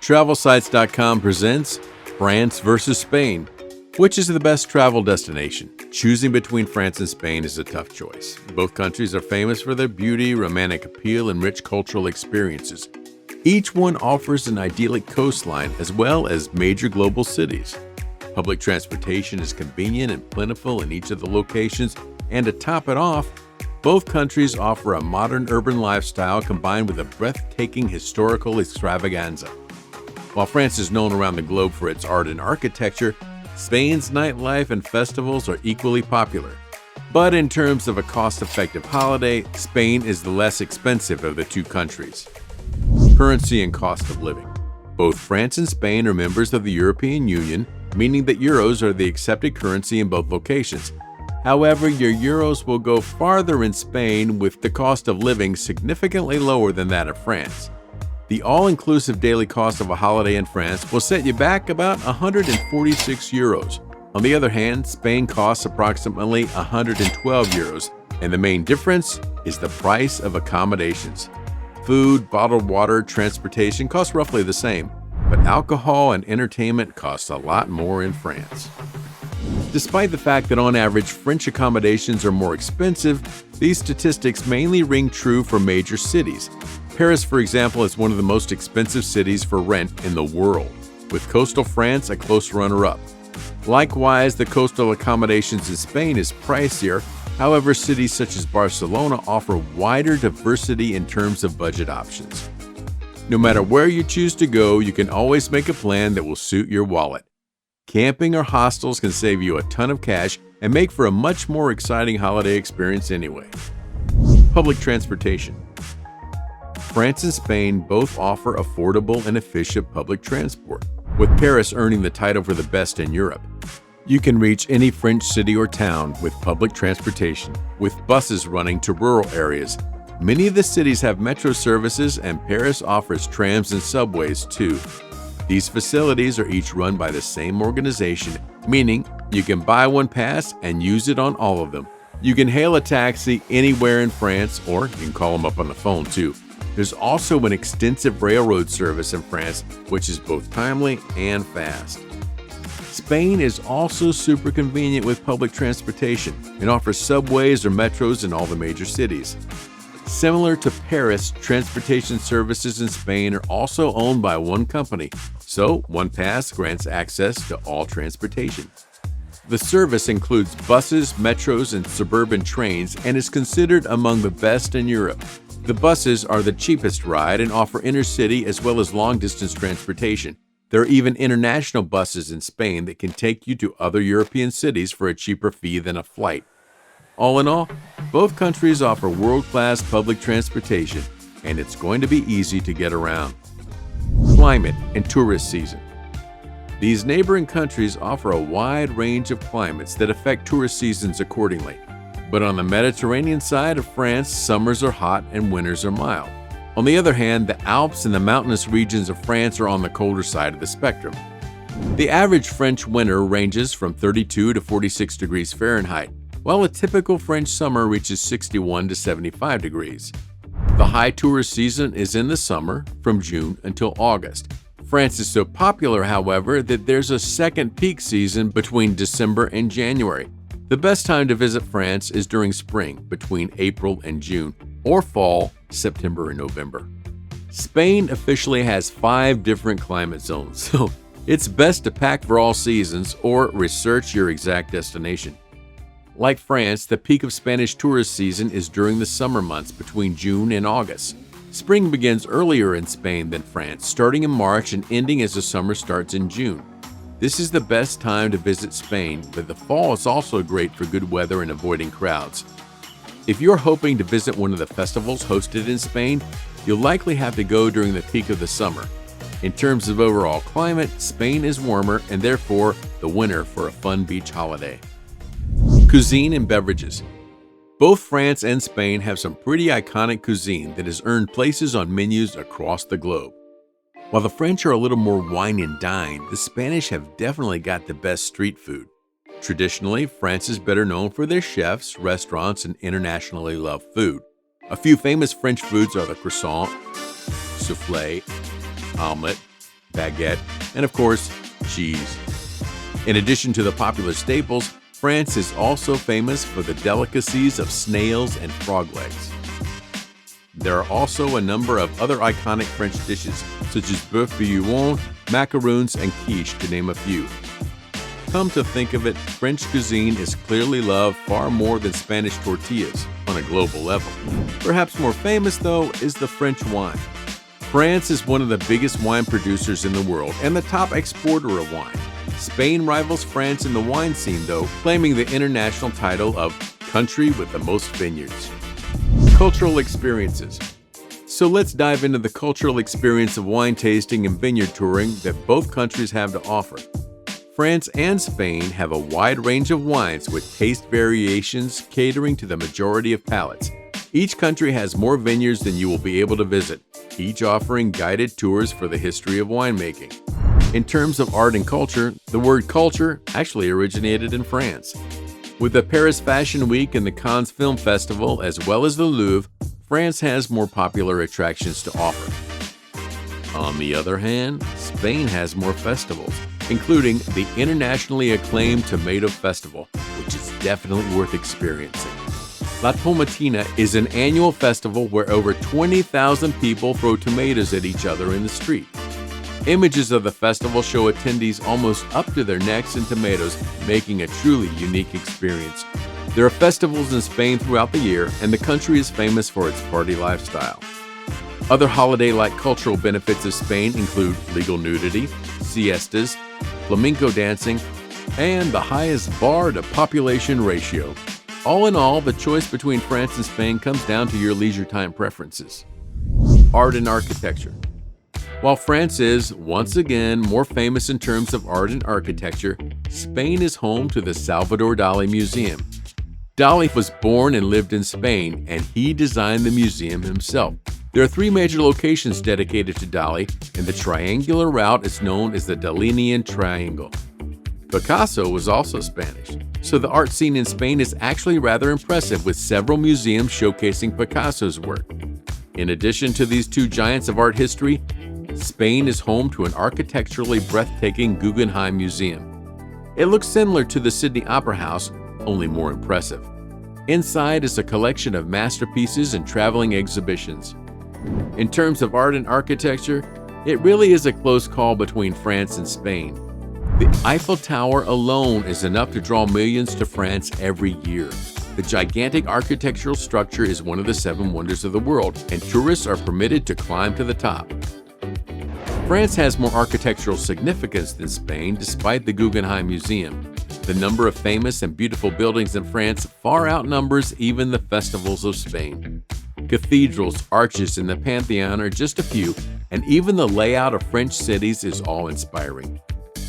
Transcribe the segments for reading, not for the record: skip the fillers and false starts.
TravelSites.com presents France versus Spain. Which is the best travel destination? Choosing between France and Spain is a tough choice. Both countries are famous for their beauty, romantic appeal, and rich cultural experiences. Each one offers an idyllic coastline as well as major global cities. Public transportation is convenient and plentiful in each of the locations, and to top it off, both countries offer a modern urban lifestyle combined with a breathtaking historical extravaganza. While France is known around the globe for its art and architecture, Spain's nightlife and festivals are equally popular. But in terms of a cost-effective holiday, Spain is the less expensive of the two countries. Currency and cost of living. Both France and Spain are members of the European Union, meaning that euros are the accepted currency in both locations. However, your euros will go farther in Spain, with the cost of living significantly lower than that of France. The all-inclusive daily cost of a holiday in France will set you back about 146 euros. On the other hand, Spain costs approximately 112 euros, and the main difference is the price of accommodations. Food, bottled water, transportation cost roughly the same, but alcohol and entertainment cost a lot more in France. Despite the fact that on average French accommodations are more expensive, these statistics mainly ring true for major cities. Paris, for example, is one of the most expensive cities for rent in the world, with coastal France a close runner-up. Likewise, the coastal accommodations in Spain is pricier. However, cities such as Barcelona offer wider diversity in terms of budget options. No matter where you choose to go, you can always make a plan that will suit your wallet. Camping or hostels can save you a ton of cash and make for a much more exciting holiday experience anyway. Public transportation. France and Spain both offer affordable and efficient public transport, with Paris earning the title for the best in Europe. You can reach any French city or town with public transportation, with buses running to rural areas. Many of the cities have metro services, and Paris offers trams and subways too. These facilities are each run by the same organization, meaning you can buy one pass and use it on all of them. You can hail a taxi anywhere in France, or you can call them up on the phone too. There's also an extensive railroad service in France, which is both timely and fast. Spain is also super convenient with public transportation and offers subways or metros in all the major cities. Similar to Paris, transportation services in Spain are also owned by one company, so one pass grants access to all transportation. The service includes buses, metros, and suburban trains and is considered among the best in Europe. The buses are the cheapest ride and offer intercity as well as long-distance transportation. There are even international buses in Spain that can take you to other European cities for a cheaper fee than a flight. All in all, both countries offer world-class public transportation, and it's going to be easy to get around. Climate and tourist season. These neighboring countries offer a wide range of climates that affect tourist seasons accordingly. But on the Mediterranean side of France, summers are hot and winters are mild. On the other hand, the Alps and the mountainous regions of France are on the colder side of the spectrum. The average French winter ranges from 32 to 46 degrees Fahrenheit, while a typical French summer reaches 61 to 75 degrees. The high tourist season is in the summer, from June until August. France is so popular, however, that there's a second peak season between December and January. The best time to visit France is during spring, between April and June, or fall, September and November. Spain officially has 5 different climate zones, so it's best to pack for all seasons or research your exact destination. Like France, the peak of Spanish tourist season is during the summer months between June and August. Spring begins earlier in Spain than France, starting in March and ending as the summer starts in June. This is the best time to visit Spain, but the fall is also great for good weather and avoiding crowds. If you're hoping to visit one of the festivals hosted in Spain, you'll likely have to go during the peak of the summer. In terms of overall climate, Spain is warmer and therefore the winner for a fun beach holiday. Cuisine and Beverages. Both France and Spain have some pretty iconic cuisine that has earned places on menus across the globe. While the French are a little more wine and dine, the Spanish have definitely got the best street food. Traditionally, France is better known for their chefs, restaurants, and internationally loved food. A few famous French foods are the croissant, soufflé, omelette, baguette, and of course, cheese. In addition to the popular staples, France is also famous for the delicacies of snails and frog legs. There are also a number of other iconic French dishes, such as bœuf bourguignon, macaroons, and quiche, to name a few. Come to think of it, French cuisine is clearly loved far more than Spanish tortillas on a global level. Perhaps more famous, though, is the French wine. France is one of the biggest wine producers in the world and the top exporter of wine. Spain rivals France in the wine scene, though, claiming the international title of country with the most vineyards. Cultural experiences. So let's dive into the cultural experience of wine tasting and vineyard touring that both countries have to offer. France and Spain have a wide range of wines with taste variations catering to the majority of palates. Each country has more vineyards than you will be able to visit, each offering guided tours for the history of winemaking. In terms of art and culture, the word culture actually originated in France. With the Paris Fashion Week and the Cannes Film Festival, as well as the Louvre, France has more popular attractions to offer. On the other hand, Spain has more festivals, including the internationally acclaimed Tomato Festival, which is definitely worth experiencing. La Tomatina is an annual festival where over 20,000 people throw tomatoes at each other in the street. Images of the festival show attendees almost up to their necks in tomatoes, making a truly unique experience. There are festivals in Spain throughout the year, and the country is famous for its party lifestyle. Other holiday-like cultural benefits of Spain include legal nudity, siestas, flamenco dancing, and the highest bar to population ratio. All in all, the choice between France and Spain comes down to your leisure time preferences. Art and architecture. While France is, once again, more famous in terms of art and architecture, Spain is home to the Salvador Dali Museum. Dali was born and lived in Spain, and he designed the museum himself. There are 3 major locations dedicated to Dali, and the triangular route is known as the Dalinian Triangle. Picasso was also Spanish, so the art scene in Spain is actually rather impressive, with several museums showcasing Picasso's work. In addition to these 2 giants of art history, Spain is home to an architecturally breathtaking Guggenheim Museum. It looks similar to the Sydney Opera House, only more impressive. Inside is a collection of masterpieces and traveling exhibitions. In terms of art and architecture, it really is a close call between France and Spain. The Eiffel Tower alone is enough to draw millions to France every year. The gigantic architectural structure is one of the 7 wonders of the world, and tourists are permitted to climb to the top. France has more architectural significance than Spain, despite the Guggenheim Museum. The number of famous and beautiful buildings in France far outnumbers even the festivals of Spain. Cathedrals, arches, and the Pantheon are just a few, and even the layout of French cities is awe-inspiring.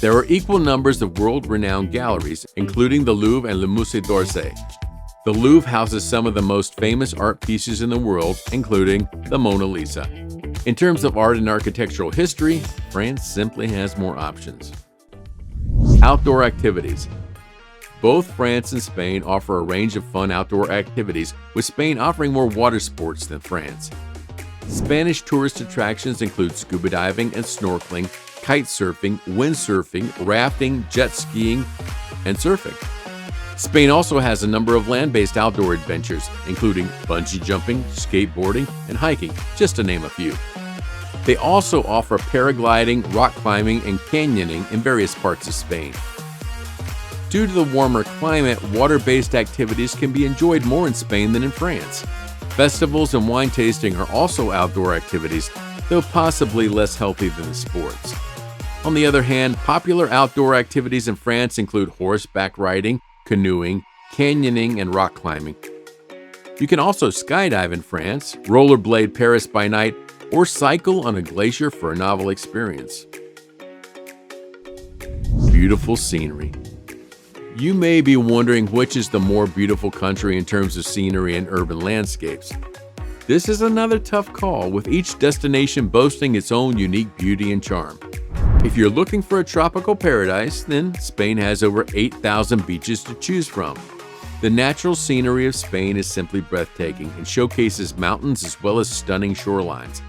There are equal numbers of world-renowned galleries, including the Louvre and Le Musée d'Orsay. The Louvre houses some of the most famous art pieces in the world, including the Mona Lisa. In terms of art and architectural history, France simply has more options. Outdoor activities. Both France and Spain offer a range of fun outdoor activities, with Spain offering more water sports than France. Spanish tourist attractions include scuba diving and snorkeling, kite surfing, windsurfing, rafting, jet skiing, and surfing. Spain also has a number of land-based outdoor adventures, including bungee jumping, skateboarding, and hiking, just to name a few. They also offer paragliding, rock climbing, and canyoning in various parts of Spain. Due to the warmer climate, water-based activities can be enjoyed more in Spain than in France. Festivals and wine tasting are also outdoor activities, though possibly less healthy than the sports. On the other hand, popular outdoor activities in France include horseback riding, canoeing, canyoning, and rock climbing. You can also skydive in France, rollerblade Paris by night, or cycle on a glacier for a novel experience. Beautiful scenery. You may be wondering which is the more beautiful country in terms of scenery and urban landscapes. This is another tough call, with each destination boasting its own unique beauty and charm. If you're looking for a tropical paradise, then Spain has over 8,000 beaches to choose from. The natural scenery of Spain is simply breathtaking and showcases mountains as well as stunning shorelines.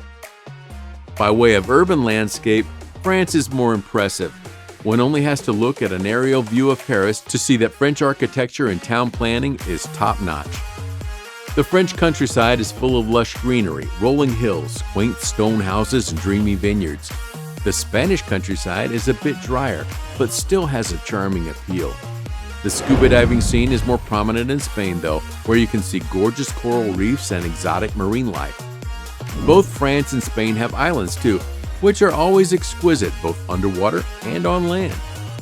By way of urban landscape, France is more impressive. One only has to look at an aerial view of Paris to see that French architecture and town planning is top-notch. The French countryside is full of lush greenery, rolling hills, quaint stone houses, and dreamy vineyards. The Spanish countryside is a bit drier, but still has a charming appeal. The scuba diving scene is more prominent in Spain, though, where you can see gorgeous coral reefs and exotic marine life. Both France and Spain have islands, too, which are always exquisite both underwater and on land.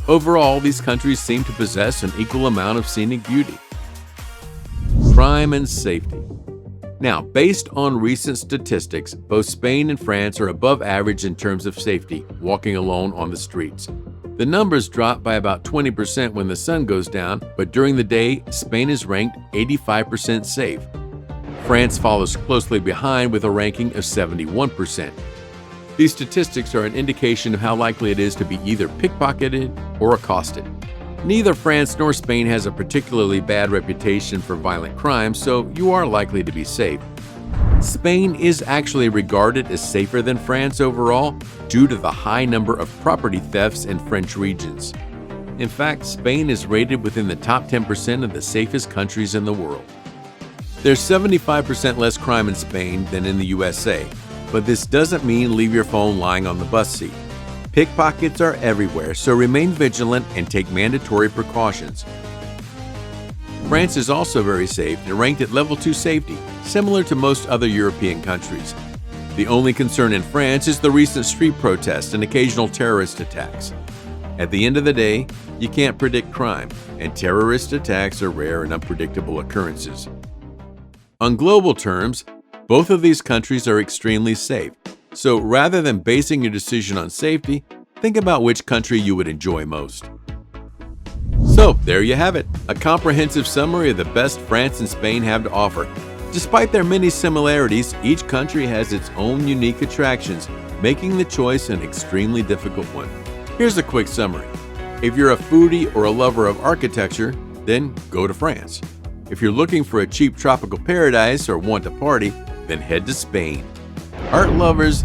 Overall, these countries seem to possess an equal amount of scenic beauty. Crime and safety. Now, based on recent statistics, both Spain and France are above average in terms of safety, walking alone on the streets. The numbers drop by about 20% when the sun goes down, but during the day, Spain is ranked 85% safe. France follows closely behind with a ranking of 71%. These statistics are an indication of how likely it is to be either pickpocketed or accosted. Neither France nor Spain has a particularly bad reputation for violent crime, so you are likely to be safe. Spain is actually regarded as safer than France overall due to the high number of property thefts in French regions. In fact, Spain is rated within the top 10% of the safest countries in the world. There's 75% less crime in Spain than in the USA, but this doesn't mean leave your phone lying on the bus seat. Pickpockets are everywhere, so remain vigilant and take mandatory precautions. France is also very safe and ranked at level 2 safety, similar to most other European countries. The only concern in France is the recent street protests and occasional terrorist attacks. At the end of the day, you can't predict crime, and terrorist attacks are rare and unpredictable occurrences. On global terms, both of these countries are extremely safe, so rather than basing your decision on safety, think about which country you would enjoy most. So there you have it, a comprehensive summary of the best France and Spain have to offer. Despite their many similarities, each country has its own unique attractions, making the choice an extremely difficult one. Here's a quick summary. If you're a foodie or a lover of architecture, then go to France. If you're looking for a cheap tropical paradise or want to party, then head to Spain. Art lovers,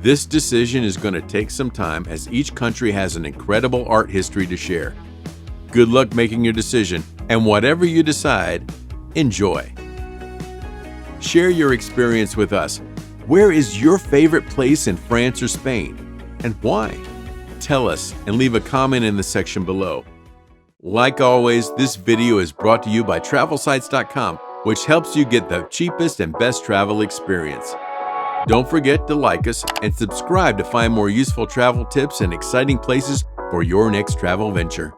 this decision is going to take some time as each country has an incredible art history to share. Good luck making your decision, and whatever you decide, enjoy. Share your experience with us. Where is your favorite place in France or Spain, and why? Tell us and leave a comment in the section below. Like always, this video is brought to you by TravelSites.com, which helps you get the cheapest and best travel experience. Don't forget to like us and subscribe to find more useful travel tips and exciting places for your next travel venture.